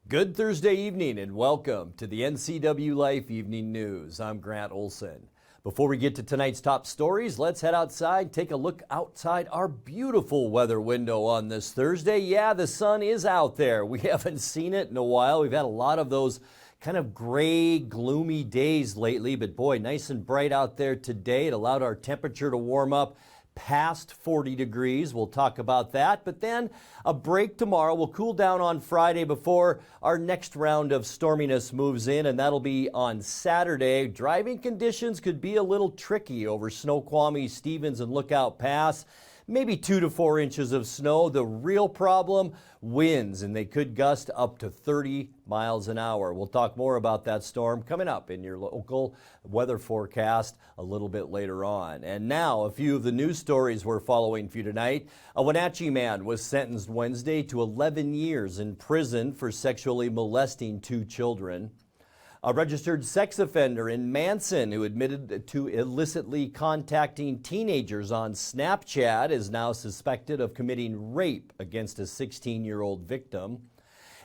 Good Thursday evening and welcome to the NCWLIFE Evening News. I'm Grant Olson. Before we get to tonight's top stories, let's head outside, take a look outside our beautiful weather window on this Thursday. Yeah, the sun is out there. We haven't seen it in a while. We've had a lot of those kind of gray, gloomy days lately, but boy, nice and bright out there today. It allowed our temperature to warm up past 40 degrees. We'll talk about that, but then a break tomorrow. We'll cool down on Friday before our next round of storminess moves in, and that'll be on Saturday. Driving conditions could be a little tricky over Snoqualmie, Stevens, and Lookout Pass. Maybe 2 to 4 inches of snow. The real problem, winds, and they could gust up to 30 miles an hour. We'll talk more about that storm coming up in your local weather forecast a little bit later on. And now, a few of the news stories we're following for you tonight. A Wenatchee man was sentenced Wednesday to 11 years in prison for sexually molesting 2 children. A registered sex offender in Manson who admitted to illicitly contacting teenagers on Snapchat is now suspected of committing rape against a 16-year-old victim.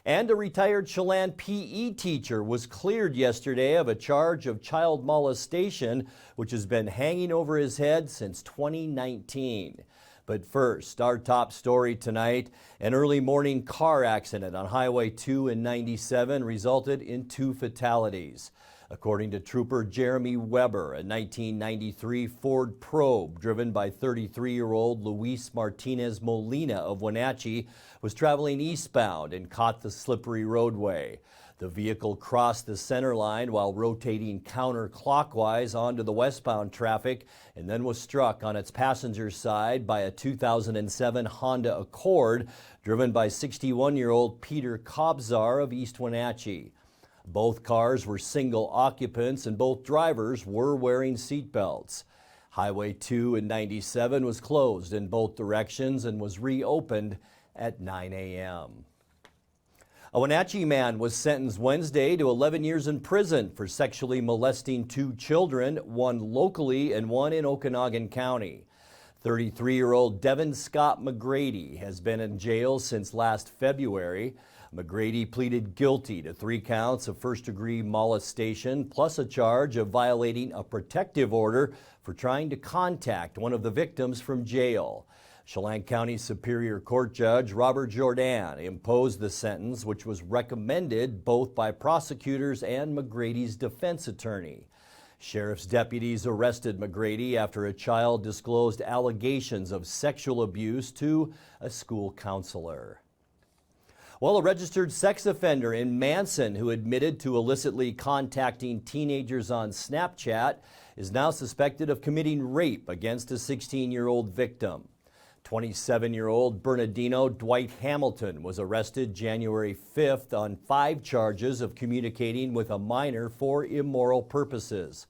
And a retired Chelan PE teacher was cleared yesterday of a charge of child molestation, which has been hanging over his head since 2019. But first, our top story tonight, an early morning car accident on Highway 2 and 97 resulted in 2 fatalities. According to Trooper Jeremy Weber, a 1993 Ford Probe driven by 33-year-old Luis Martinez Molina of Wenatchee was traveling eastbound and caught the slippery roadway. The vehicle crossed the center line while rotating counterclockwise onto the westbound traffic and then was struck on its passenger side by a 2007 Honda Accord driven by 61-year-old Peter Kobzar of East Wenatchee. Both cars were single occupants and both drivers were wearing seatbelts. Highway 2 and 97 was closed in both directions and was reopened at 9 a.m. A Wenatchee man was sentenced Wednesday to 11 years in prison for sexually molesting 2 children, one locally and one in Okanagan County. 33-year-old Devin Scott McGrady has been in jail since last February. McGrady pleaded guilty to 3 counts of first-degree molestation, plus a charge of violating a protective order for trying to contact one of the victims from jail. Chelan County Superior Court Judge Robert Jordan imposed the sentence, which was recommended both by prosecutors and McGrady's defense attorney. Sheriff's deputies arrested McGrady after a child disclosed allegations of sexual abuse to a school counselor. Well, a registered sex offender in Manson who admitted to illicitly contacting teenagers on Snapchat is now suspected of committing rape against a 16-year-old victim. 27-year-old Bernardino Dwight Hamilton was arrested January 5th on 5 charges of communicating with a minor for immoral purposes.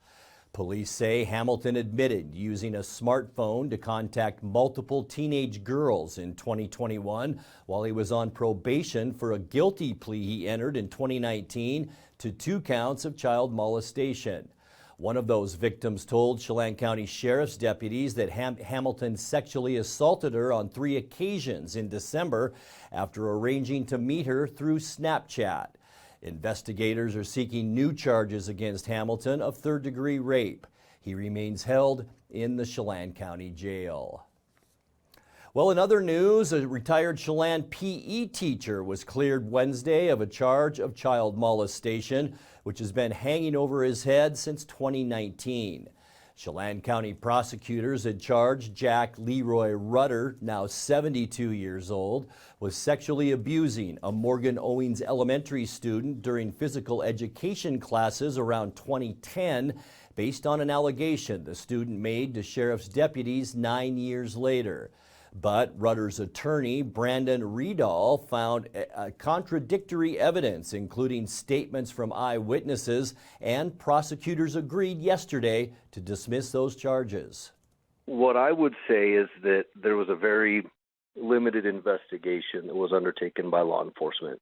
Police say Hamilton admitted using a smartphone to contact multiple teenage girls in 2021 while he was on probation for a guilty plea he entered in 2019 to 2 counts of child molestation. One of those victims told Chelan County Sheriff's deputies that Hamilton sexually assaulted her on 3 occasions in December after arranging to meet her through Snapchat. Investigators are seeking new charges against Hamilton of 3rd-degree rape. He remains held in the Chelan County Jail. Well, in other news, a retired Chelan PE teacher was cleared Wednesday of a charge of child molestation, which has been hanging over his head since 2019. Chelan County prosecutors had charged Jack Leroy Rutter, now 72 years old, with sexually abusing a Morgan Owings Elementary student during physical education classes around 2010, based on an allegation the student made to sheriff's deputies 9 years later. But Rutter's attorney, Brandon Riedal, found contradictory evidence, including statements from eyewitnesses, and prosecutors agreed yesterday to dismiss those charges. What I would say is that there was a very limited investigation that was undertaken by law enforcement.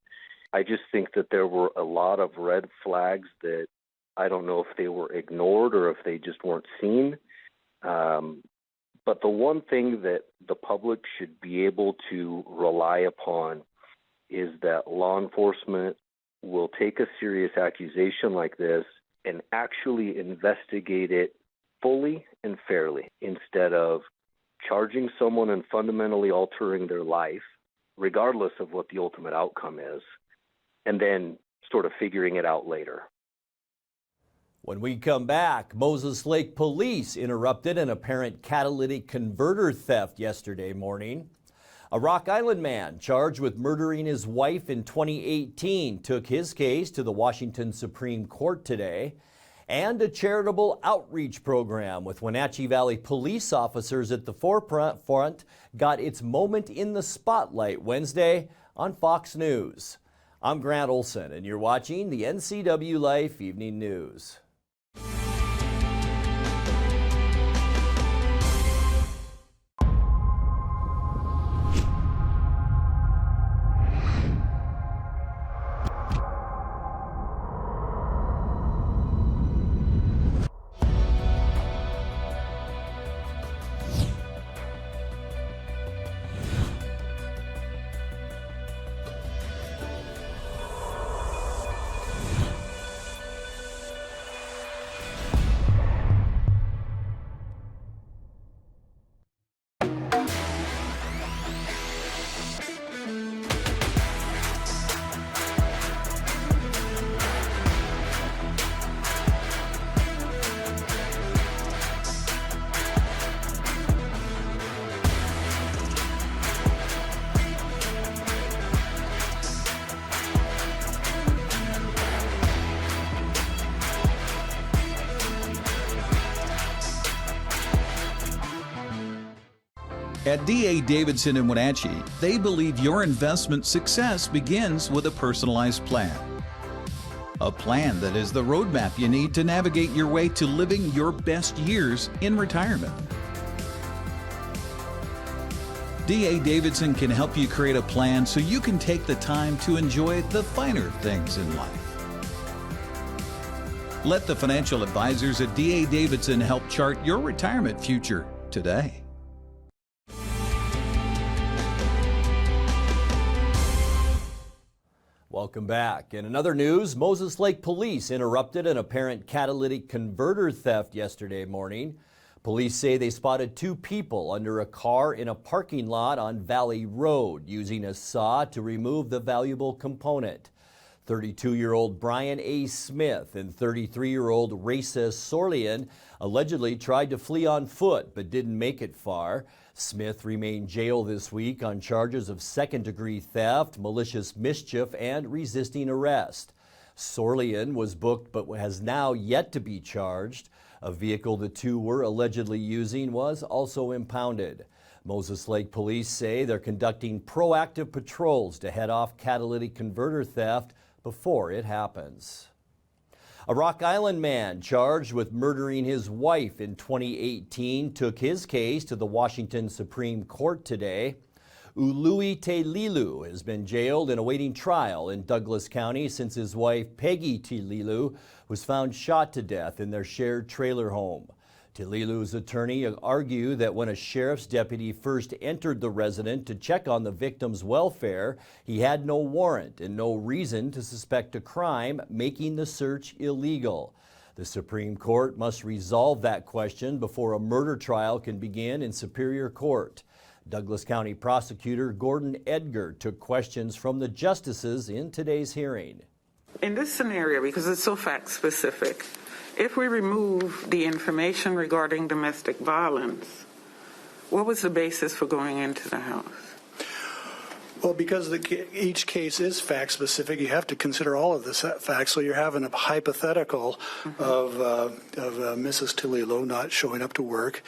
I just think that there were a lot of red flags that I don't know if they were ignored or if they just weren't seen. But the one thing that the public should be able to rely upon is that law enforcement will take a serious accusation like this and actually investigate it fully and fairly instead of charging someone and fundamentally altering their life, regardless of what the ultimate outcome is, and then sort of figuring it out later. When we come back, Moses Lake police interrupted an apparent catalytic converter theft yesterday morning. A Rock Island man charged with murdering his wife in 2018 took his case to the Washington Supreme Court today. And a charitable outreach program with Wenatchee Valley police officers at the forefront got its moment in the spotlight Wednesday on Fox News. I'm Grant Olson, and you're watching the NCWLIFE Evening News. At D.A. Davidson in Wenatchee, they believe your investment success begins with a personalized plan. A plan that is the roadmap you need to navigate your way to living your best years in retirement. D.A. Davidson can help you create a plan so you can take the time to enjoy the finer things in life. Let the financial advisors at D.A. Davidson help chart your retirement future today. Welcome back. In another news, Moses Lake police interrupted an apparent catalytic converter theft yesterday morning. Police say they spotted two people under a car in a parking lot on Valley Road using a saw to remove the valuable component. 32-year-old Brian A. Smith and 33-year-old Raisa Sorlian allegedly tried to flee on foot but didn't make it far. Smith remained jailed this week on charges of second-degree theft, malicious mischief, and resisting arrest. Sorlian was booked but has now yet to be charged. A vehicle the two were allegedly using was also impounded. Moses Lake police say they're conducting proactive patrols to head off catalytic converter theft before it happens. A Rock Island man charged with murdering his wife in 2018 took his case to the Washington Supreme Court today. Ului Telilu has been jailed and awaiting trial in Douglas County since his wife Peggy Telilu was found shot to death in their shared trailer home. Telilu's attorney argued that when a sheriff's deputy first entered the residence to check on the victim's welfare, he had no warrant and no reason to suspect a crime, making the search illegal. The Supreme Court must resolve that question before a murder trial can begin in Superior Court. Douglas County Prosecutor Gordon Edgar took questions from the justices in today's hearing. In this scenario, because it's so fact-specific, if we remove the information regarding domestic violence, what was the basis for going into the house? Well, because each case is fact-specific, you have to consider all of the facts. So you're having a hypothetical of Mrs. Telilu not showing up to work.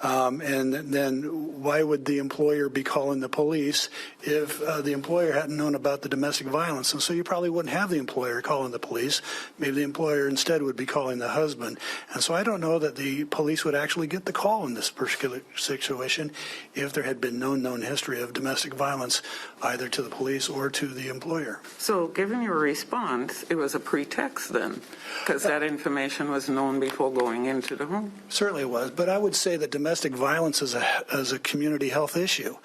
And then why would the employer be calling the police if the employer hadn't known about the domestic violence? And so you probably wouldn't have the employer calling the police. Maybe the employer instead would be calling the husband. And so I don't know that the police would actually get the call in this particular situation if there had been no known history of domestic violence either to the police or to the employer. So given your response, it was a pretext then, because that information was known before going into the home? Certainly it was, but I would say that domestic violence is a community health issue.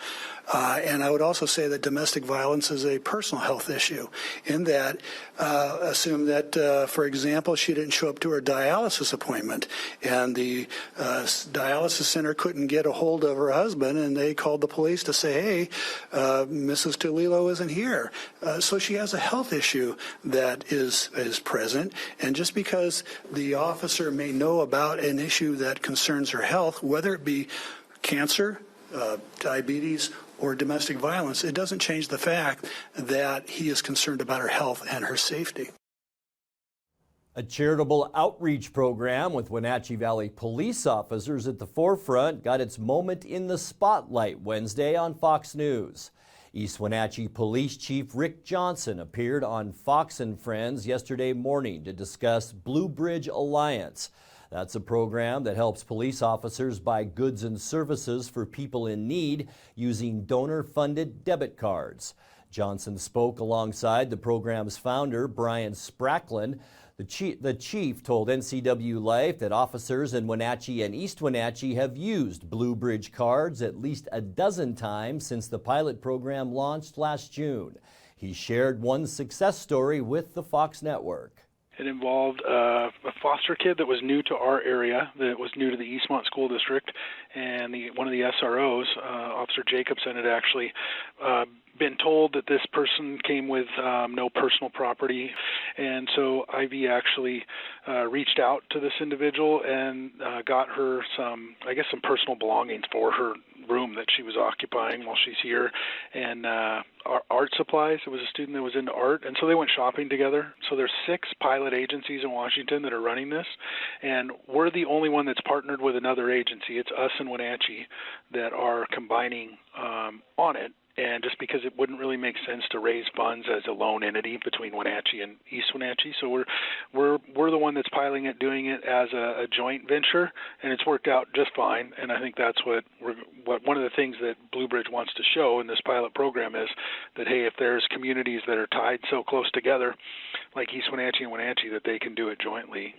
And I would also say that domestic violence is a personal health issue in that assume that, for example, she didn't show up to her dialysis appointment and the dialysis center couldn't get a hold of her husband and they called the police to say, hey, Mrs. Tulilo isn't here. So she has a health issue that is present. And just because the officer may know about an issue that concerns her health, whether it be cancer, diabetes, or domestic violence, it doesn't change the fact that he is concerned about her health and her safety. A charitable outreach program with Wenatchee Valley police officers at the forefront got its moment in the spotlight Wednesday on Fox News. East Wenatchee Police Chief Rick Johnson appeared on Fox and Friends yesterday morning to discuss Blue Bridge Alliance. That's a program that helps police officers buy goods and services for people in need using donor-funded debit cards. Johnson spoke alongside the program's founder, Brian Spracklin. The chief told NCWLIFE that officers in Wenatchee and East Wenatchee have used Blue Bridge cards at least a dozen times since the pilot program launched last June. He shared one success story with the Fox network. It involved a foster kid that was new to our area, that was new to the Eastmont School District, and one of the SROs, Officer Jacobson, had actually been told that this person came with no personal property, and so Ivy actually reached out to this individual and got her some personal belongings for her room that she was occupying while she's here, and art supplies. It was a student that was into art, and so they went shopping together. So there's 6 pilot agencies in Washington that are running this, and we're the only one that's partnered with another agency. It's us and Wenatchee that are combining on it. And just because it wouldn't really make sense to raise funds as a lone entity between Wenatchee and East Wenatchee, so we're the one that's piloting it, doing it as a joint venture, and it's worked out just fine. And I think that's what one of the things that Blue Bridge wants to show in this pilot program is that, hey, if there's communities that are tied so close together, like East Wenatchee and Wenatchee, that they can do it jointly.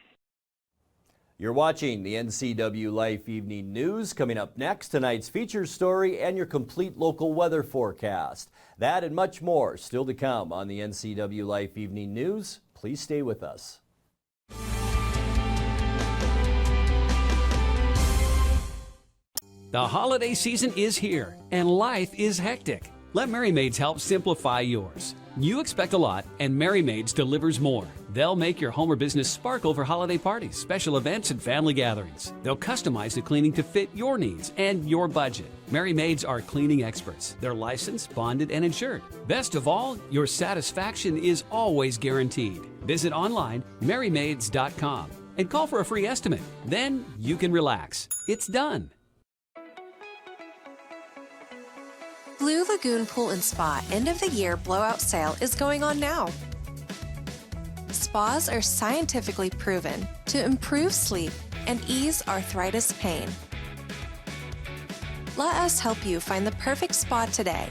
You're watching the NCWLIFE Evening News. Coming up next, tonight's feature story and your complete local weather forecast. That and much more still to come on the NCWLIFE Evening News. Please stay with us. The holiday season is here, and life is hectic. Let Merry Maids help simplify yours. You expect a lot, and Merry Maids delivers more. They'll make your home or business sparkle for holiday parties, special events, and family gatherings. They'll customize the cleaning to fit your needs and your budget. Merry Maids are cleaning experts. They're licensed, bonded, and insured. Best of all, your satisfaction is always guaranteed. Visit online, merrymaids.com, and call for a free estimate. Then you can relax. It's done. Blue Lagoon Pool and Spa end of the year blowout sale is going on now. Spas are scientifically proven to improve sleep and ease arthritis pain. Let us help you find the perfect spa today.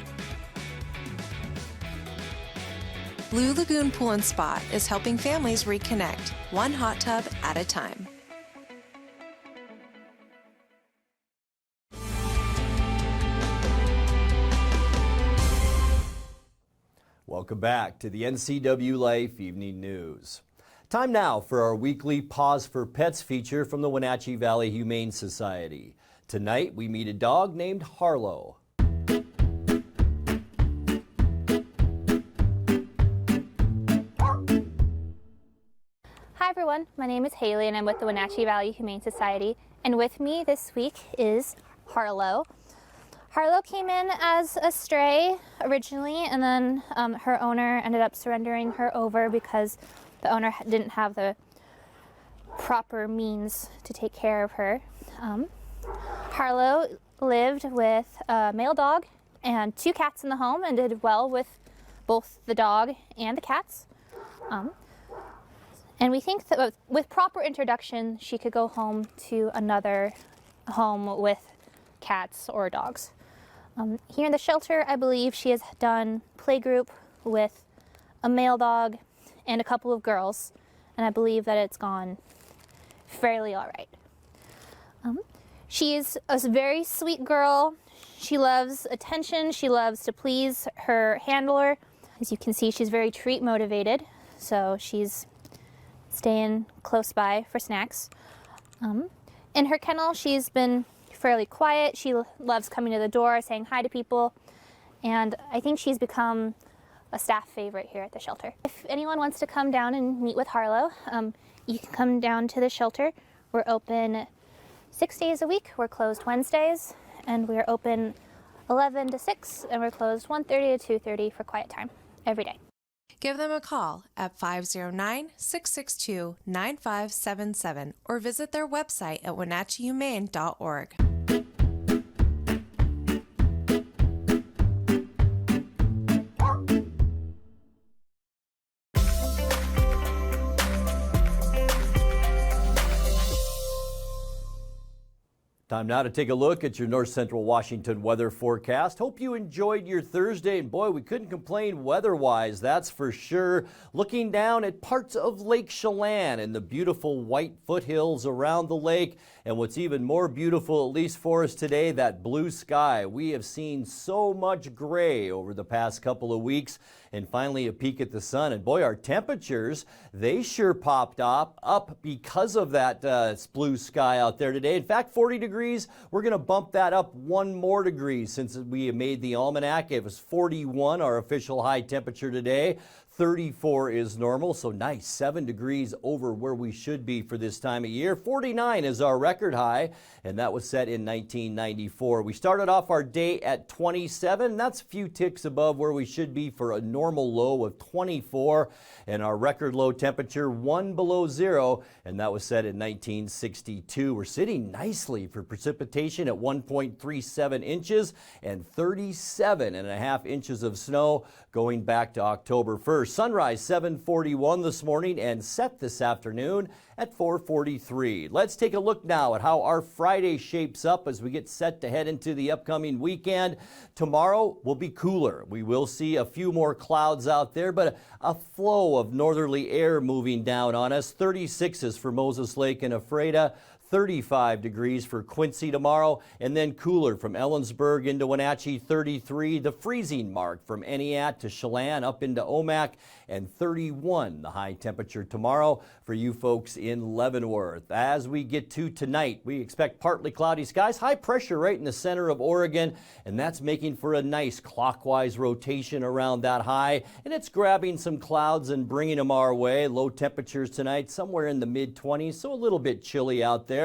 Blue Lagoon Pool and Spa is helping families reconnect, one hot tub at a time. Welcome back to the NCWLIFE Evening News. Time now for our weekly Pause for Pets feature from the Wenatchee Valley Humane Society. Tonight we meet a dog named Harlow. Hi everyone, my name is Haley and I'm with the Wenatchee Valley Humane Society, and with me this week is Harlow. Harlow came in as a stray originally, and then her owner ended up surrendering her over because the owner didn't have the proper means to take care of her. Harlow lived with a male dog and 2 cats in the home and did well with both the dog and the cats. And we think that with proper introduction, she could go home to another home with cats or dogs. Here in the shelter, I believe she has done playgroup with a male dog and a couple of girls, and I believe that it's gone fairly all right. She is a very sweet girl. She loves attention. She loves to please her handler. As you can see, she's very treat motivated, so she's staying close by for snacks. In her kennel, she's been fairly quiet. She loves coming to the door, saying hi to people, and I think she's become a staff favorite here at the shelter. If anyone wants to come down and meet with Harlow, you can come down to the shelter. We're open 6 days a week. We're closed Wednesdays, and we're open 11 to 6, and we're closed 1:30 to 2:30 for quiet time every day. Give them a call at 509-662-9577 or visit their website at wenatcheehumane.org. Time now to take a look at your North Central Washington weather forecast. Hope you enjoyed your Thursday, and boy, we couldn't complain weather-wise, that's for sure. Looking down at parts of Lake Chelan and the beautiful white foothills around the lake, and what's even more beautiful, at least for us today, that blue sky. We have seen so much gray over the past couple of weeks, and finally a peek at the sun. And boy, our temperatures, they sure popped up because of that blue sky out there today. In fact, 40 degrees, we're going to bump that up 1 more degree since we made the almanac. It was 41, our official high temperature today. 34 is normal, so nice, 7 degrees over where we should be for this time of year. 49 is our record high, and that was set in 1994. We started off our day at 27. That's a few ticks above where we should be for a normal low of 24, and our record low temperature 1 below zero, and that was set in 1962. We're sitting nicely for precipitation at 1.37 inches and 37.5 inches of snow going back to October 1st. Sunrise 7:41 this morning and set this afternoon at 4:43. Let's take a look now at how our Friday shapes up as we get set to head into the upcoming weekend. Tomorrow will be cooler. We will see a few more clouds out there, but a flow of northerly air moving down on us. 36s for Moses Lake and Ephrata. 35 degrees for Quincy tomorrow, and then cooler from Ellensburg into Wenatchee, 33, the freezing mark from Eniat to Chelan up into Omak, and 31 the high temperature tomorrow for you folks in Leavenworth. As we get to tonight, we expect partly cloudy skies, high pressure right in the center of Oregon, and that's making for a nice clockwise rotation around that high, and it's grabbing some clouds and bringing them our way. Low temperatures tonight somewhere in the mid-20s, so a little bit chilly out there.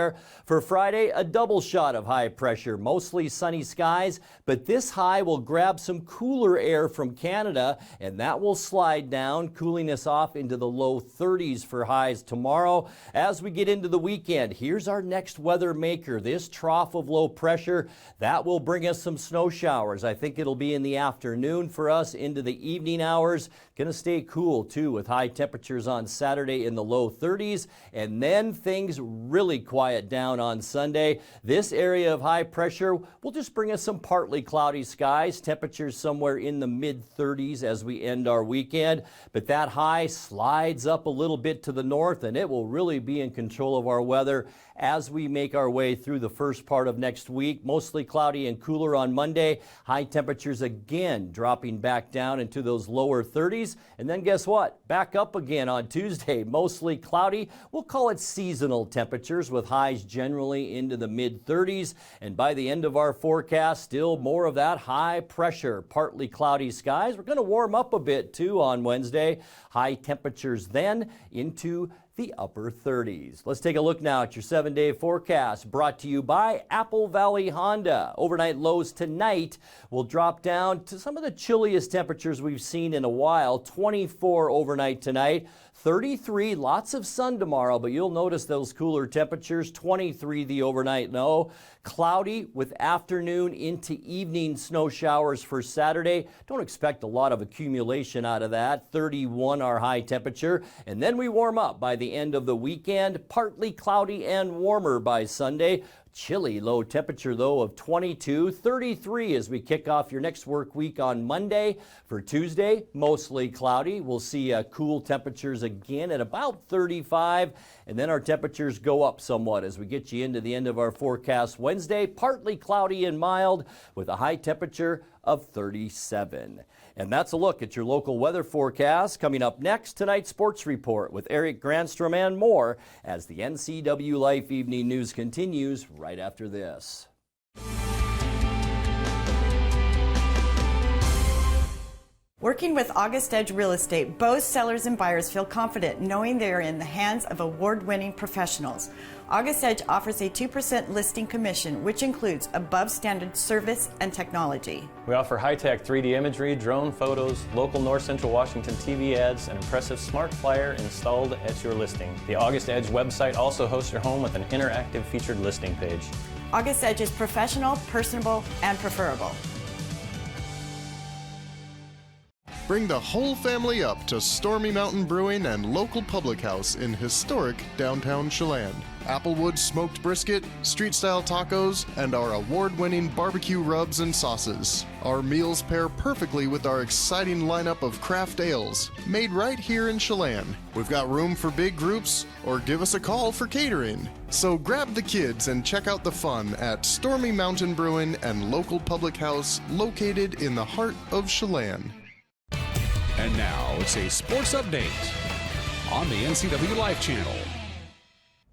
For Friday, a double shot of high pressure, mostly sunny skies, but this high will grab some cooler air from Canada, and that will slide down, cooling us off into the low 30s for highs tomorrow. As we get into the weekend, here's our next weather maker, this trough of low pressure. That will bring us some snow showers. I think it'll be in the afternoon for us into the evening hours. Going to stay cool too with high temperatures on Saturday in the low 30s, and then things really quiet down on Sunday. This area of high pressure will just bring us some partly cloudy skies, temperatures somewhere in the mid-30s as we end our weekend, but that high slides up a little bit to the north, and it will really be in control of our weather as we make our way through the first part of next week. Mostly cloudy and cooler on Monday. High temperatures again dropping back down into those lower 30s. And then guess what? Back up again on Tuesday. Mostly cloudy. We'll call it seasonal temperatures with highs generally into the mid-30s. And by the end of our forecast, still more of that high pressure, partly cloudy skies. We're going to warm up a bit too on Wednesday. High temperatures then into the upper 30s. Let's take a look now at your 7-day forecast brought to you by Apple Valley Honda. Overnight lows tonight will drop down to some of the chilliest temperatures we've seen in a while. 24 overnight tonight. 33, lots of sun tomorrow, but you'll notice those cooler temperatures. 23 the overnight low. Cloudy with afternoon into evening snow showers for Saturday. Don't expect a lot of accumulation out of that. 31 our high temperature. And then we warm up by the end of the weekend. Partly cloudy and warmer by Sunday. Chilly low temperature, though, of 22, 33 as we kick off your next work week on Monday. For Tuesday, mostly cloudy. We'll see cool temperatures again at about 35, and then our temperatures go up somewhat as we get you into the end of our forecast Wednesday. Partly cloudy and mild with a high temperature of 37. And that's a look at your local weather forecast. Coming up next, tonight's sports report with Eric Granstrom and more as the NCW Life Evening News continues right after this. Working with August Edge Real Estate, both sellers and buyers feel confident knowing they are in the hands of award-winning professionals. August Edge offers a 2% listing commission, which includes above-standard service and technology. We offer high-tech 3D imagery, drone photos, local North Central Washington TV ads, and impressive smart flyer installed at your listing. The August Edge website also hosts your home with an interactive featured listing page. August Edge is professional, personable, and preferable. Bring the whole family up to Stormy Mountain Brewing and local public house in historic downtown Chelan. Applewood smoked brisket, street-style tacos, and our award-winning barbecue rubs and sauces. Our meals pair perfectly with our exciting lineup of craft ales, made right here in Chelan. We've got room for big groups, or give us a call for catering. So grab the kids and check out the fun at Stormy Mountain Brewing and local public house located in the heart of Chelan. And now it's a sports update on the NCW Life channel.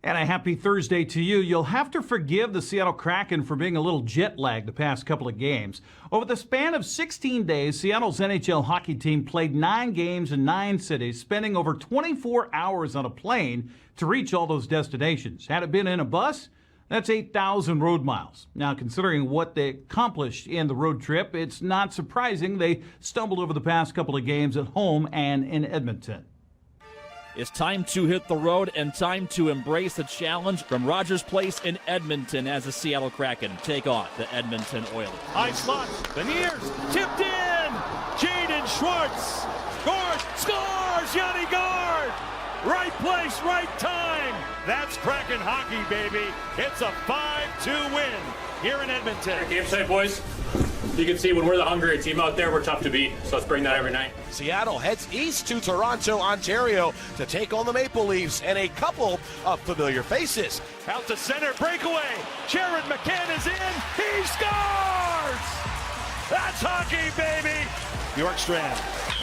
And a happy Thursday to you. You'll have to forgive the Seattle Kraken for being a little jet lagged the past couple of games. Over the span of 16 days, Seattle's NHL hockey team played 9 games in 9 cities, spending over 24 hours on a plane to reach all those destinations. Had it been in a bus, that's 8,000 road miles. Now, considering what they accomplished in the road trip, it's not surprising they stumbled over the past couple of games at home and in Edmonton. It's time to hit the road and time to embrace the challenge from Rogers Place in Edmonton as the Seattle Kraken take on the Edmonton Oilers. High slot, Beniers, tipped in! Jaden Schwartz, scores! Yanni Gard! Right place, right time! That's Kraken hockey, baby. It's a 5-2 win here in Edmonton. Game site, boys. You can see when we're the hungry team out there, we're tough to beat. So let's bring that every night. Seattle heads east to Toronto, Ontario to take on the Maple Leafs and a couple of familiar faces. Out to center, breakaway. Jared McCann is in. He scores! That's hockey, baby. Bjorkstrand,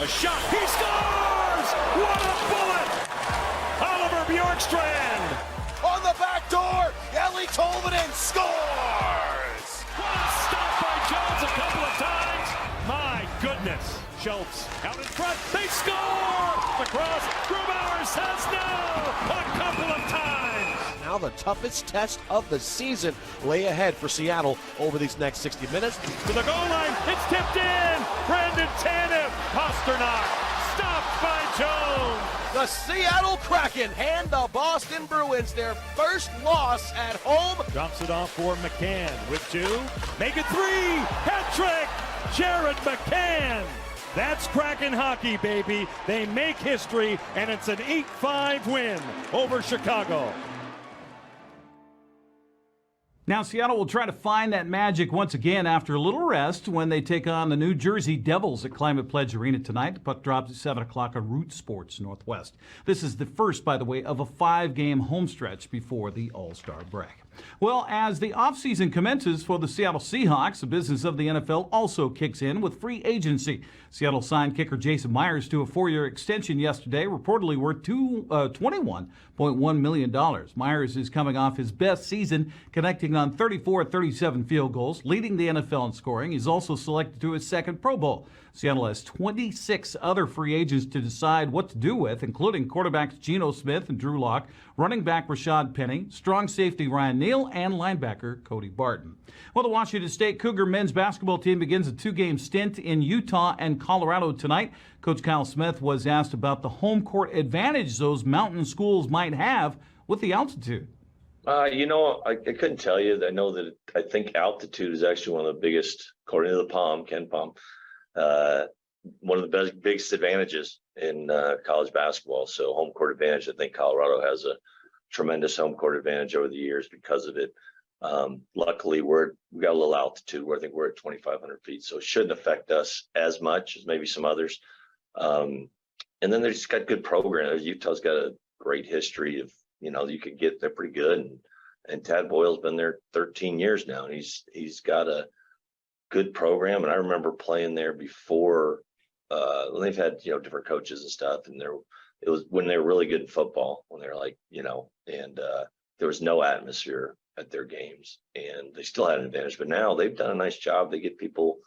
a shot. He scores! What a bullet! Oliver Bjorkstrand. On the back door, Ellie Tolvanen scores! What a stop by Jones a couple of times. My goodness. Schultz out in front. They score! The cross. Grubauer says no! A couple of times. Now the toughest test of the season lay ahead for Seattle over these next 60 minutes. To the goal line. It's tipped in. Brandon Tanev. Pasternak. Stopped by Jones. The Seattle Kraken hand the Boston Bruins their first loss at home. Drops it off for McCann with 2. Make it 3. Hat trick. Jared McCann. That's Kraken hockey, baby. They make history, and it's an 8-5 win over Chicago. Now, Seattle will try to find that magic once again after a little rest when they take on the New Jersey Devils at Climate Pledge Arena tonight. The puck drops at 7 o'clock on Root Sports Northwest. This is the first, by the way, of a 5-game homestretch before the All-Star break. Well, as the offseason commences for the Seattle Seahawks, the business of the NFL also kicks in with free agency. Seattle signed kicker Jason Myers to a 4-year extension yesterday, reportedly worth $21.1 million. Myers is coming off his best season, connecting on 34-37 field goals, leading the NFL in scoring. He's also selected to his second Pro Bowl. Seattle has 26 other free agents to decide what to do with, including quarterbacks Geno Smith and Drew Lock, running back Rashad Penny, strong safety Ryan Neal, and linebacker Cody Barton. Well, the Washington State Cougar men's basketball team begins a 2-game stint in Utah and Colorado tonight. Coach Kyle Smith was asked about the home court advantage those mountain schools might have with the altitude. I couldn't tell you. I know that I think altitude is actually one of the biggest, according to the Ken Palm, one of the biggest advantages in college basketball. So home court advantage, I think Colorado has a tremendous home court advantage over the years because of it. Luckily, we got a little altitude where I think we're at 2,500 feet, so it shouldn't affect us as much as maybe some others. And then they just got good programs. Utah's got a great history of, you could get there pretty good. And Tad Boyle's been there 13 years now, and he's got a good program. And I remember playing there before. They've had different coaches and stuff, and it was when they were really good in football, when they were like and there was no atmosphere at their games, and they still had an advantage. But now they've done a nice job. They get people.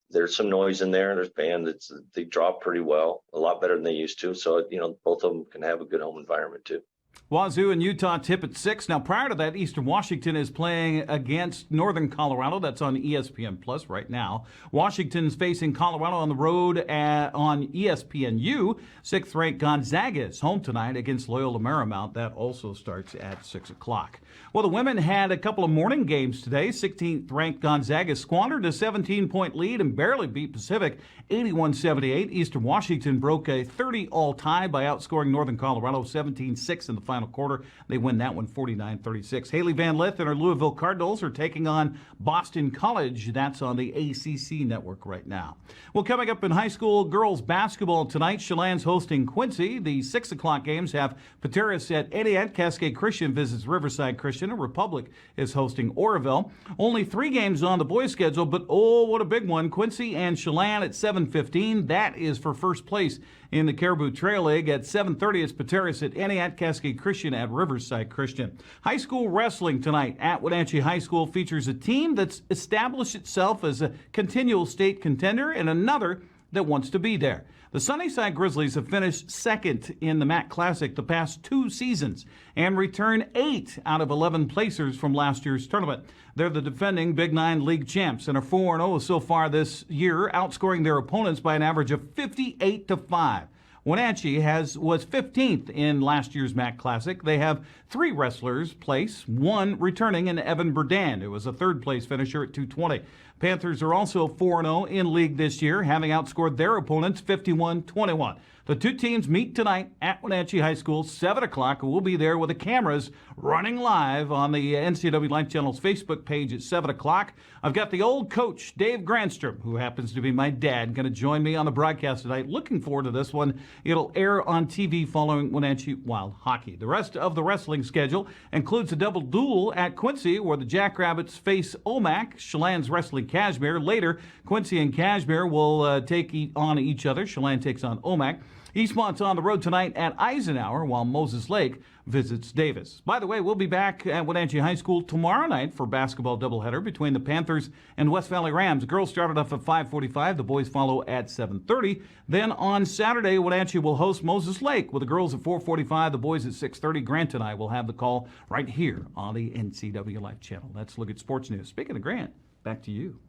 There's some noise in there. There's band. They draw pretty well, a lot better than they used to. So both of them can have a good home environment too. Wazoo and Utah tip at 6. Now, prior to that, Eastern Washington is playing against Northern Colorado. That's on ESPN Plus right now. Washington's facing Colorado on the road on ESPNU. 6th-ranked Gonzaga is home tonight against Loyola Marymount. That also starts at 6 o'clock. Well, the women had a couple of morning games today. 16th-ranked Gonzaga squandered a 17-point lead and barely beat Pacific 81-78. Eastern Washington broke a 30-all tie by outscoring Northern Colorado 17-6 in the final quarter. They win that one 49-36. Haley Van Lith and her Louisville Cardinals are taking on Boston College. That's on the ACC network right now. Well, coming up in high school girls basketball tonight, Chelan's hosting Quincy. The 6 o'clock games have Pateras at Etienne. Cascade Christian visits Riverside Christian. And Republic is hosting Oroville. Only 3 games on the boys' schedule, but oh, what a big one. Quincy and Chelan at 7:15. That is for first place in the Caribou Trail League. At 7:30, it's Pateras at Etienne. Cascade Christian at Riverside Christian. High school wrestling tonight at Wenatchee High School features a team that's established itself as a continual state contender and another that wants to be there. The Sunnyside Grizzlies have finished second in the MAC Classic the past 2 seasons and return 8 out of 11 placers from last year's tournament. They're the defending Big 9 League champs and are 4-0 so far this year, outscoring their opponents by an average of 58-5. Wenatchee was 15th in last year's MAC Classic. They have 3 wrestlers place, 1 returning in Evan Burdan, who was a third-place finisher at 220. Panthers are also 4-0 in league this year, having outscored their opponents 51-21. The 2 teams meet tonight at Wenatchee High School, 7 o'clock. We'll be there with the cameras running live on the NCWLIFE Channel's Facebook page at 7 o'clock. I've got the old coach, Dave Granstrom, who happens to be my dad, going to join me on the broadcast tonight. Looking forward to this one. It'll air on TV following Wenatchee Wild Hockey. The rest of the wrestling schedule includes a double duel at Quincy, where the Jackrabbits face OMAC, Chelan's Wrestling Cashmere. Later, Quincy and Cashmere will take on each other. Chelan takes on OMAC. Eastmont's on the road tonight at Eisenhower, while Moses Lake visits Davis. By the way, we'll be back at Wenatchee High School tomorrow night for basketball doubleheader between the Panthers and West Valley Rams. Girls started off at 5:45. The boys follow at 7:30. Then on Saturday, Wenatchee will host Moses Lake with the girls at 4:45, the boys at 6:30. Grant and I will have the call right here on the NCWLIFE channel. Let's look at sports news. Speaking of Grant, back to you.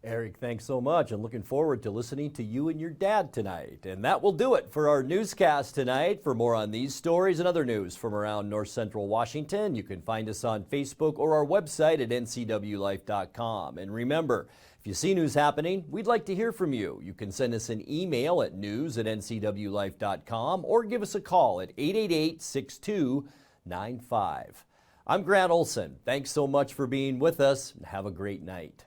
Eric, thanks so much. I'm looking forward to listening to you and your dad tonight. And that will do it for our newscast tonight. For more on these stories and other news from around North Central Washington, you can find us on Facebook or our website at ncwlife.com. And remember, if you see news happening, we'd like to hear from you. You can send us an email at news@ncwlife.com or give us a call at 888-6295. I'm Grant Olson. Thanks so much for being with us, and have a great night.